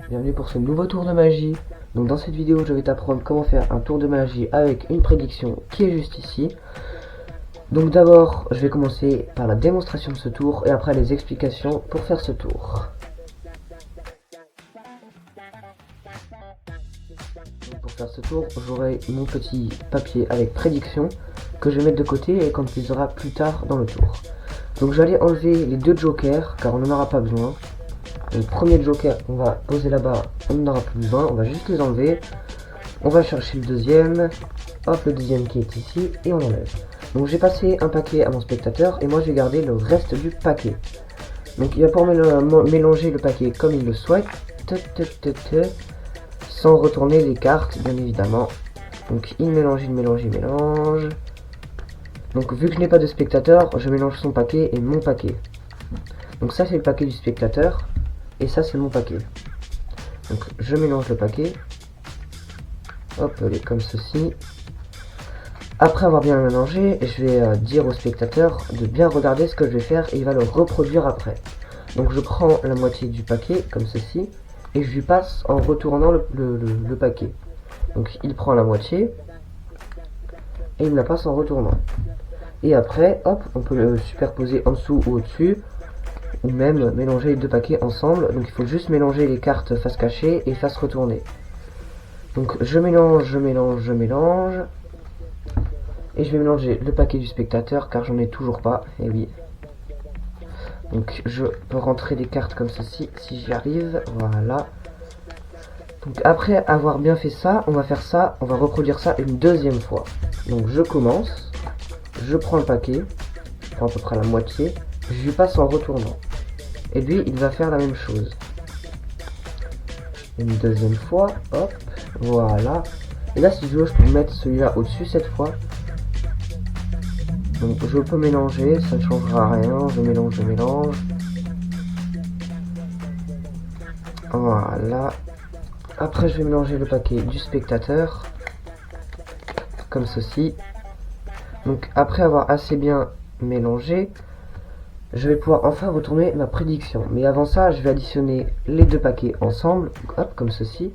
Bienvenue pour ce nouveau tour de magie. Donc dans cette vidéo je vais t'apprendre comment faire un tour de magie avec une prédiction qui est juste ici. Donc d'abord je vais commencer par la démonstration de ce tour et après les explications pour faire ce tour. Donc pour faire ce tour j'aurai mon petit papier avec prédiction que je vais mettre de côté et qu'on utilisera plus tard dans le tour. Donc j'allais enlever les deux jokers car on n'en aura pas besoin. Le premier joker on va poser là-bas, on n'en aura plus besoin, on va juste les enlever. On va chercher le deuxième, hop le deuxième qui est ici et on enlève. Donc j'ai passé un paquet à mon spectateur et moi j'ai gardé le reste du paquet. Donc il va pouvoir mélanger le paquet comme il le souhaite, sans retourner les cartes bien évidemment. Donc il mélange. Donc vu que je n'ai pas de spectateur, je mélange son paquet et mon paquet. Donc ça c'est le paquet du spectateur. Et ça c'est mon paquet. Donc je mélange le paquet. Hop, elle est comme ceci. Après avoir bien mélangé, je vais dire au spectateur de bien regarder ce que je vais faire et il va le reproduire après. Donc je prends la moitié du paquet comme ceci et je lui passe en retournant le paquet. Donc il prend la moitié et il me la passe en retournant. Et après, hop, on peut le superposer en dessous ou au-dessus. Ou même mélanger les deux paquets ensemble. Donc il faut juste mélanger les cartes face cachée et face retournée. Donc je mélange. Et je vais mélanger le paquet du spectateur car j'en ai toujours pas. Et oui. Donc je peux rentrer des cartes comme ceci si j'y arrive. Voilà. Donc après avoir bien fait ça, on va faire ça. On va reproduire ça une deuxième fois. Donc je commence. Je prends le paquet. Je prends à peu près la moitié. Je lui passe en retournant. Et lui, il va faire la même chose. Une deuxième fois, hop, voilà. Et là, si je veux, je peux mettre celui-là au-dessus cette fois. Donc, je peux mélanger, ça ne changera rien. Je mélange. Voilà. Après, je vais mélanger le paquet du spectateur. Comme ceci. Donc, après avoir assez bien mélangé, je vais pouvoir enfin retourner ma prédiction. Mais avant ça, je vais additionner les deux paquets ensemble, hop, comme ceci,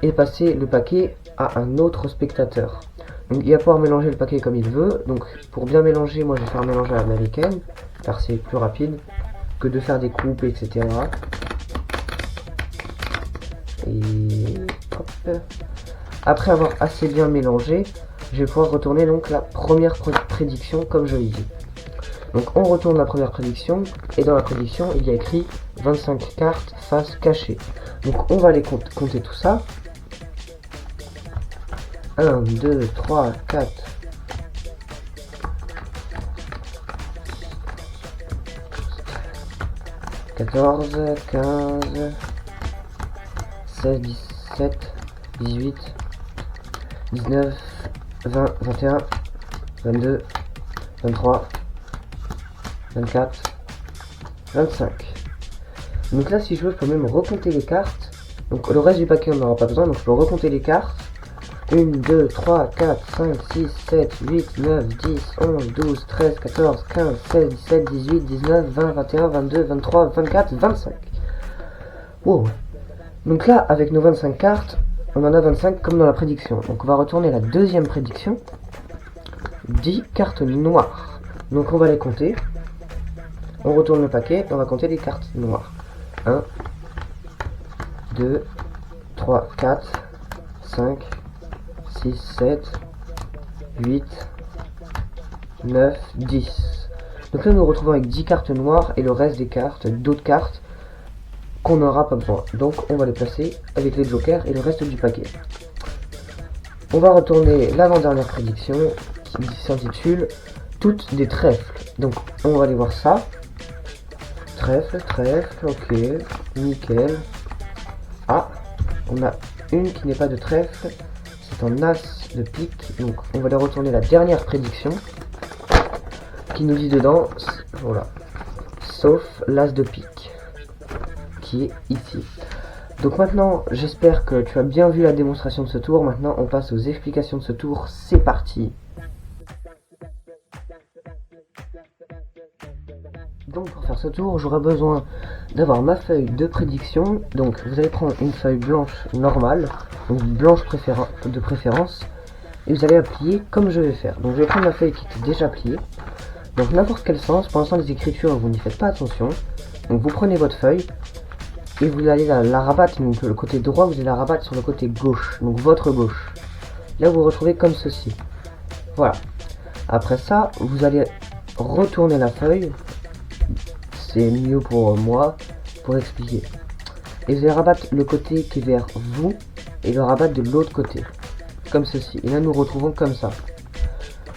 et passer le paquet à un autre spectateur. Donc il va pouvoir mélanger le paquet comme il veut. Donc pour bien mélanger, moi je vais faire un mélange à l'américaine, car c'est plus rapide que de faire des coupes, etc. Et hop. Après avoir assez bien mélangé, je vais pouvoir retourner donc la première prédiction comme je l'ai dit. Donc on retourne la première prédiction et dans la prédiction il y a écrit 25 cartes face cachée. Donc on va les compter tout ça. 1, 2, 3, 4. 14, 15, 16, 17, 18, 19, 20, 21, 22, 23, 24, 25. Donc là si je veux je peux même recompter les cartes. Donc le reste du paquet on n'aura pas besoin. Donc je peux recompter les cartes. 1, 2, 3, 4, 5, 6, 7, 8, 9, 10, 11, 12, 13, 14, 15, 16, 17, 18, 19, 20, 21, 22, 23, 24, 25. Wow. Donc là avec nos 25 cartes on en a 25 comme dans la prédiction. Donc on va retourner la deuxième prédiction. 10 cartes noires. Donc on va les compter. On retourne le paquet et on va compter les cartes noires. 1, 2, 3, 4, 5, 6, 7, 8, 9, 10. Donc là nous nous retrouvons avec 10 cartes noires et le reste des cartes, d'autres cartes qu'on n'aura pas besoin. Donc on va les placer avec les jokers et le reste du paquet. On va retourner l'avant-dernière prédiction qui s'intitule toutes des trèfles. Donc on va aller voir ça. Trèfle, ok, nickel. Ah, on a une qui n'est pas de trèfle, c'est un as de pique, donc on va aller retourner la dernière prédiction, qui nous dit dedans, voilà, sauf l'as de pique, qui est ici. Donc maintenant, j'espère que tu as bien vu la démonstration de ce tour, maintenant on passe aux explications de ce tour, c'est parti. Donc pour faire ce tour, j'aurai besoin d'avoir ma feuille de prédiction. Donc vous allez prendre une feuille blanche normale, donc blanche de préférence, et vous allez la plier comme je vais faire. Donc je vais prendre ma feuille qui était déjà pliée, donc n'importe quel sens. Pour l'instant les écritures vous n'y faites pas attention. Donc vous prenez votre feuille et vous allez la rabattre, donc le côté droit vous allez la rabattre sur le côté gauche, donc votre gauche. Là vous vous retrouvez comme ceci. Voilà. Après ça, vous allez retourner la feuille. C'est mieux pour moi, pour expliquer. Et vous allez rabattre le côté qui est vers vous et le rabattre de l'autre côté. Comme ceci. Et là nous retrouvons comme ça.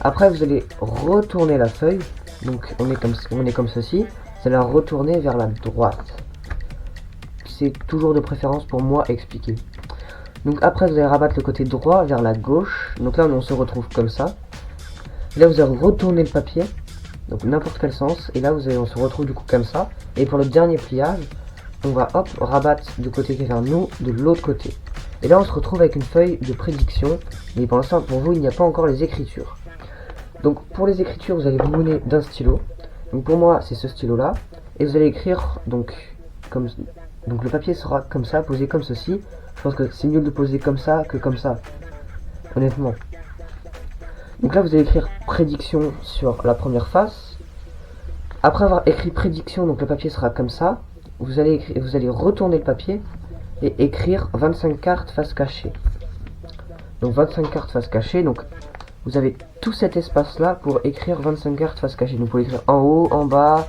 Après vous allez retourner la feuille. Donc on est comme ceci. Vous allez la retourner vers la droite. C'est toujours de préférence pour moi expliquer. Donc après vous allez rabattre le côté droit vers la gauche. Donc là on se retrouve comme ça. Et là vous allez retourner le papier. Donc n'importe quel sens. Et là on se retrouve du coup comme ça. Et pour le dernier pliage, on va hop rabattre du côté qui est vers nous de l'autre côté. Et là on se retrouve avec une feuille de prédiction. Mais pour l'instant pour vous il n'y a pas encore les écritures. Donc pour les écritures vous allez vous munir d'un stylo. Donc pour moi c'est ce stylo là. Et vous allez écrire donc le papier sera comme ça, posé comme ceci. Je pense que c'est mieux de poser comme ça que comme ça. Honnêtement. Donc là vous allez écrire prédiction sur la première face. Après avoir écrit prédiction, donc le papier sera comme ça. Vous allez retourner le papier et écrire 25 cartes face cachée. Donc 25 cartes face cachée. Donc vous avez tout cet espace là pour écrire 25 cartes face cachée. Donc vous pouvez écrire en haut, en bas,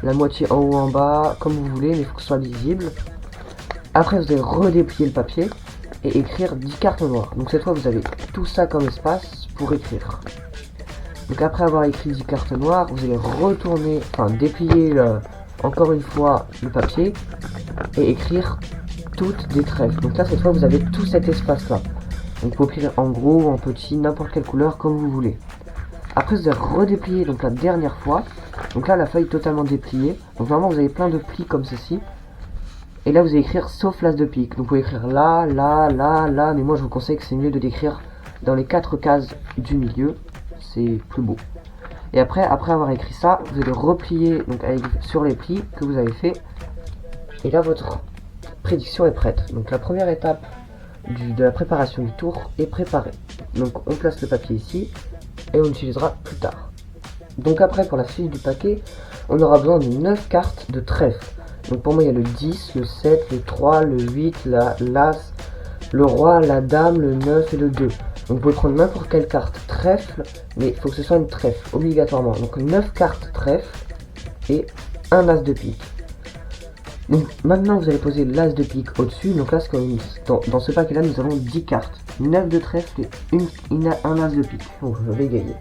la moitié en haut, en bas, comme vous voulez, mais il faut que ce soit lisible. Après vous allez redéplier le papier et écrire 10 cartes noires. Donc cette fois vous avez tout ça comme espace pour écrire. Donc après avoir écrit 10 cartes noires, vous allez retourner, déplier encore une fois le papier et écrire toutes des trèfles. Donc là cette fois vous avez tout cet espace là. Donc vous pouvez écrire en gros, en petit, n'importe quelle couleur comme vous voulez. Après vous allez redéplier donc la dernière fois. Donc là la feuille totalement dépliée. Donc normalement vous avez plein de plis comme ceci. Et là vous allez écrire sauf l'as de pique. Donc vous pouvez écrire là, là, là, là. Mais moi je vous conseille que c'est mieux de l'écrire dans les 4 cases du milieu. C'est plus beau. Et après avoir écrit ça, vous allez replier donc sur les plis que vous avez fait. Et là votre prédiction est prête. Donc la première étape de la préparation du tour est préparée. Donc on place le papier ici et on l'utilisera plus tard. Donc après pour la suite du paquet, on aura besoin de 9 cartes de trèfle. Donc pour moi il y a le 10, le 7, le 3, le 8, l'As, le Roi, la Dame, le 9 et le 2. Donc vous pouvez prendre n'importe quelle carte trèfle, mais il faut que ce soit une trèfle, obligatoirement. Donc 9 cartes trèfle et un As de pique. Donc maintenant vous allez poser l'As de pique au-dessus. Donc là dans ce paquet là nous avons 10 cartes. 9 de trèfle et un As de pique. Donc je vais gagner.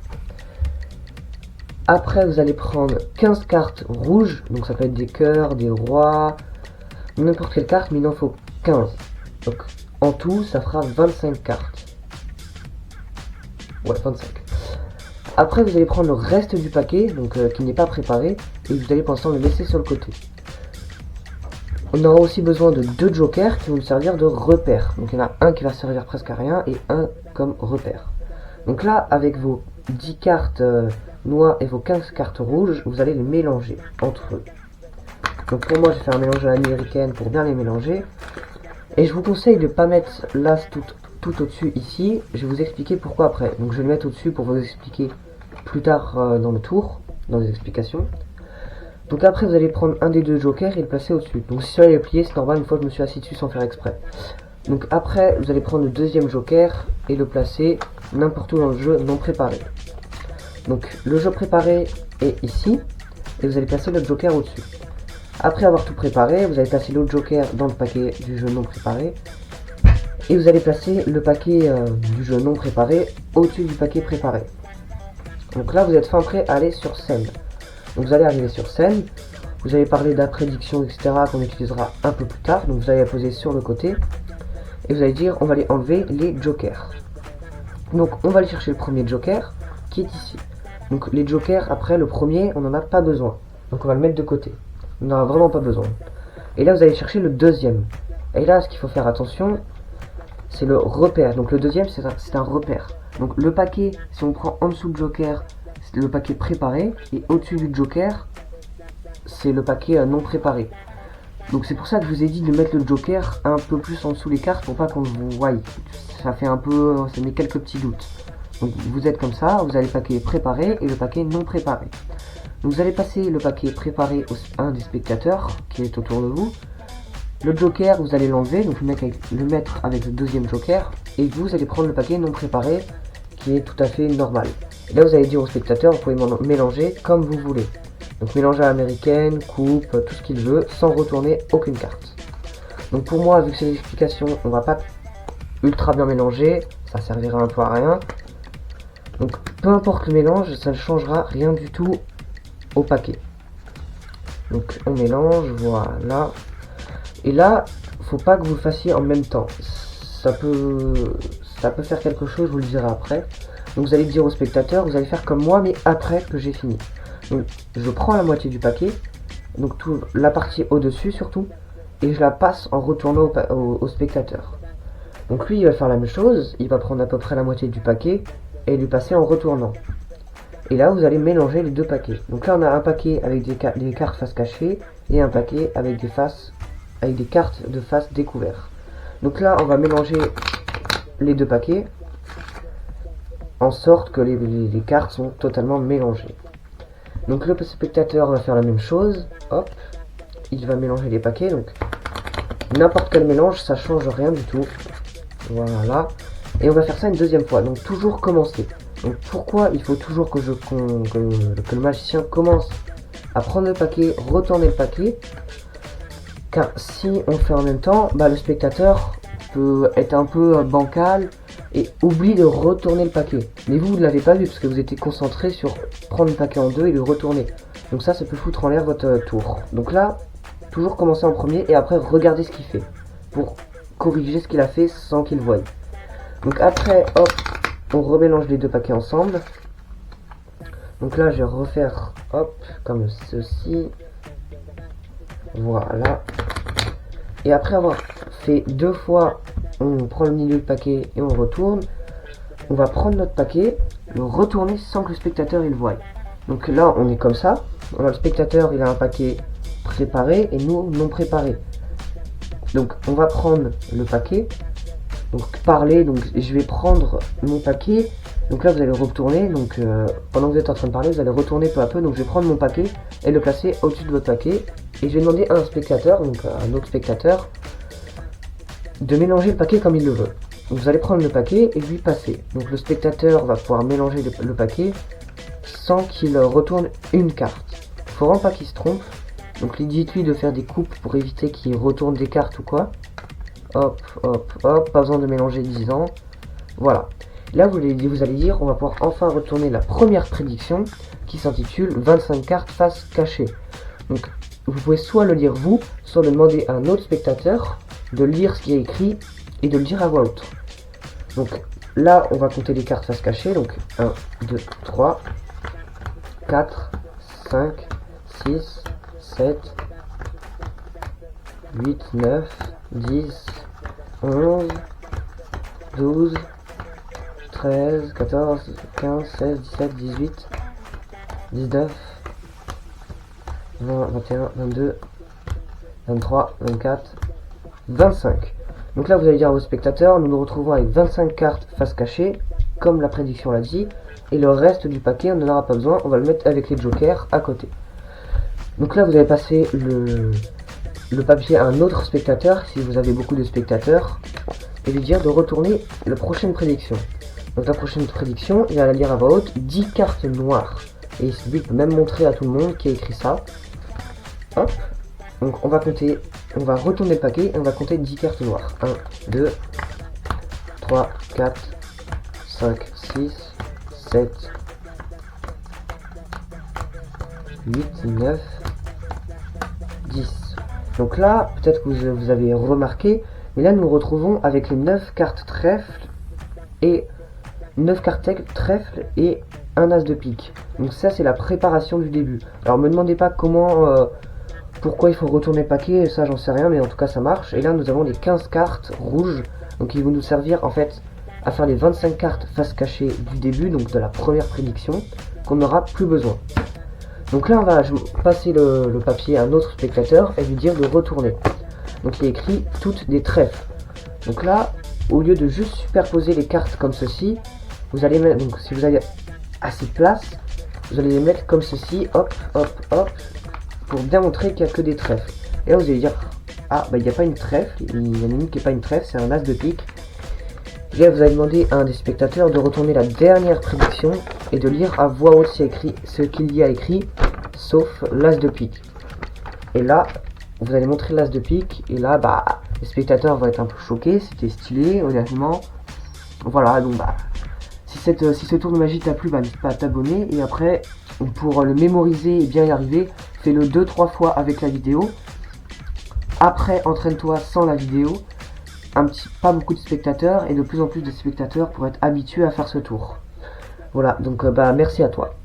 Après vous allez prendre 15 cartes rouges. Donc ça peut être des cœurs, des rois, n'importe quelle carte, mais il en faut 15. Donc en tout ça fera 25 cartes. Ouais, 25. Après vous allez prendre le reste du paquet, donc qui n'est pas préparé, et vous allez pour l'instant le laisser sur le côté. On aura aussi besoin de 2 jokers qui vont nous servir de repère. Donc il y en a un qui va servir presque à rien et un comme repère. Donc là avec vos 10 cartes noires et vos 15 cartes rouges, vous allez les mélanger entre eux. Donc pour moi je vais faire un mélange à l'américaine pour bien les mélanger. Et je vous conseille de ne pas mettre l'as tout au-dessus ici. Je vais vous expliquer pourquoi après. Donc je vais le mettre au-dessus pour vous expliquer plus tard dans le tour, dans les explications. Donc après vous allez prendre un des 2 jokers et le placer au-dessus. Donc si celui-là est plié, c'est normal, une fois je me suis assis dessus sans faire exprès. Donc après vous allez prendre le deuxième joker et le placer n'importe où dans le jeu non préparé. Donc le jeu préparé est ici et vous allez placer le joker au-dessus. Après avoir tout préparé, vous allez placer l'autre joker dans le paquet du jeu non préparé. Et vous allez placer le paquet du jeu non préparé au-dessus du paquet préparé. Donc là vous êtes fin prêt à aller sur scène. Donc vous allez arriver sur scène, vous allez parler de la prédiction, etc. qu'on utilisera un peu plus tard. Donc vous allez la poser sur le côté. Et vous allez dire on va aller enlever les jokers. Donc on va aller chercher le premier joker qui est ici. Donc les jokers après le premier on n'en a pas besoin. Donc on va le mettre de côté. On n'en a vraiment pas besoin. Et là vous allez chercher le deuxième. Et là ce qu'il faut faire attention, c'est le repère. Donc le deuxième c'est un repère. Donc le paquet, si on prend en dessous le joker, c'est le paquet préparé. Et au-dessus du joker, c'est le paquet non préparé. Donc c'est pour ça que je vous ai dit de mettre le joker un peu plus en dessous les cartes pour pas qu'on vous voie. Ça fait un peu, ça met quelques petits doutes. Donc vous êtes comme ça, vous avez le paquet préparé et le paquet non préparé. Donc vous allez passer le paquet préparé à un des spectateurs qui est autour de vous. Le joker, vous allez l'enlever, donc le mettre avec le deuxième joker. Et vous allez prendre le paquet non préparé qui est tout à fait normal. Et là vous allez dire au spectateur, vous pouvez mélanger comme vous voulez. Donc mélanger à l'américaine, coupe, tout ce qu'il veut, sans retourner aucune carte. Donc pour moi, vu que c'est l'explication, on va pas ultra bien mélanger, ça servira un peu à rien. Donc peu importe le mélange, ça ne changera rien du tout au paquet. Donc on mélange, voilà. Et là, faut pas que vous le fassiez en même temps. Ça peut faire quelque chose, je vous le dirai après. Donc vous allez dire au spectateur, vous allez faire comme moi, mais après que j'ai fini. Donc je prends la moitié du paquet, donc la partie au-dessus surtout, et je la passe en retournant au spectateur. Donc lui il va faire la même chose, il va prendre à peu près la moitié du paquet et lui passer en retournant. Et là vous allez mélanger les deux paquets. Donc là on a un paquet avec des cartes face cachée et un paquet avec des cartes de face découvert. Donc là on va mélanger les deux paquets en sorte que les cartes sont totalement mélangées. Donc le spectateur va faire la même chose, hop, il va mélanger les paquets, donc n'importe quel mélange, ça change rien du tout, voilà, et on va faire ça une deuxième fois, donc toujours commencer. Donc pourquoi il faut toujours que le magicien commence à prendre le paquet, retourner le paquet, car si on fait en même temps, bah, le spectateur peut être un peu bancal, et oublie de retourner le paquet. Mais vous ne l'avez pas vu parce que vous étiez concentré sur prendre le paquet en deux et le retourner. Donc ça peut foutre en l'air votre tour. Donc là, toujours commencer en premier et après regarder ce qu'il fait. Pour corriger ce qu'il a fait sans qu'il voie. Donc après, hop, on remélange les deux paquets ensemble. Donc là, je vais refaire, hop, comme ceci. Voilà. Et après avoir fait deux fois, on prend le milieu du paquet et on retourne. On va prendre notre paquet, le retourner sans que le spectateur il voie. Donc là on est comme ça. Le spectateur il a un paquet préparé et nous non préparé. Donc on va prendre le paquet. Donc parler, donc je vais prendre mon paquet. Donc là vous allez retourner. Donc pendant que vous êtes en train de parler, vous allez retourner peu à peu. Donc je vais prendre mon paquet et le placer au-dessus de votre paquet. Et je vais demander à un spectateur, donc à un autre spectateur, de mélanger le paquet comme il le veut. Donc vous allez prendre le paquet et lui passer. Donc le spectateur va pouvoir mélanger le paquet sans qu'il retourne une carte. Il faut vraiment pas qu'il se trompe. Donc dites-lui de faire des coupes pour éviter qu'il retourne des cartes ou quoi. Hop, hop, hop, pas besoin de mélanger 10 ans. Voilà. Là vous allez dire, on va pouvoir enfin retourner la première prédiction qui s'intitule 25 cartes face cachée. Donc vous pouvez soit le lire vous, soit le demander à un autre spectateur de lire ce qui est écrit et de le dire à voix haute. Donc là on va compter les cartes face cachée, donc 1, 2, 3, 4, 5, 6, 7, 8, 9, 10, 11, 12, 13, 14, 15, 16, 17, 18, 19, 20, 21, 22, 23, 24, 25. Donc là vous allez dire à vos spectateurs, nous nous retrouvons avec 25 cartes face cachée, comme la prédiction l'a dit, et le reste du paquet on n'en aura pas besoin, on va le mettre avec les jokers à côté. Donc là vous allez passer le papier à un autre spectateur, si vous avez beaucoup de spectateurs, et lui dire de retourner la prochaine prédiction. Donc la prochaine prédiction, il va la lire à voix haute, 10 cartes noires. Et lui peut même montrer à tout le monde qui a écrit ça. Hop. Donc on va compter, on va retourner le paquet et on va compter 10 cartes noires. 1, 2, 3, 4, 5, 6, 7, 8, 9, 10. Donc là, peut-être que vous avez remarqué, mais là nous nous retrouvons avec les 9 cartes trèfle et 9 cartes trèfle et un as de pique. Donc ça c'est la préparation du début. Alors me demandez pas comment, pourquoi il faut retourner le paquet, ça j'en sais rien, mais en tout cas ça marche. Et là nous avons les 15 cartes rouges, donc ils vont nous servir en fait à faire les 25 cartes face cachée du début, donc de la première prédiction, qu'on n'aura plus besoin. Donc là, on va passer le papier à un autre spectateur et lui dire de retourner. Donc il est écrit toutes des trèfles. Donc là, au lieu de juste superposer les cartes comme ceci, vous allez mettre, donc si vous avez assez de place, vous allez les mettre comme ceci, hop, hop, hop, pour bien montrer qu'il n'y a que des trèfles. Et là vous allez dire, ah bah il n'y a pas une trèfle, il y en a une qui n'est pas une trèfle, c'est un as de pique. Et là vous allez demander à un des spectateurs de retourner la dernière prédiction et de lire à voix haute ce qu'il y a écrit, sauf l'as de pique. Et là, vous allez montrer l'as de pique, et là, bah, les spectateurs vont être un peu choqués, c'était stylé, honnêtement. Voilà, donc bah, si ce tour de magie t'a plu, bah, n'hésite pas à t'abonner, et après, pour le mémoriser et bien y arriver, fais-le 2-3 fois avec la vidéo. Après, entraîne-toi sans la vidéo, pas beaucoup de spectateurs, et de plus en plus de spectateurs pour être habitués à faire ce tour. Voilà, donc bah, merci à toi.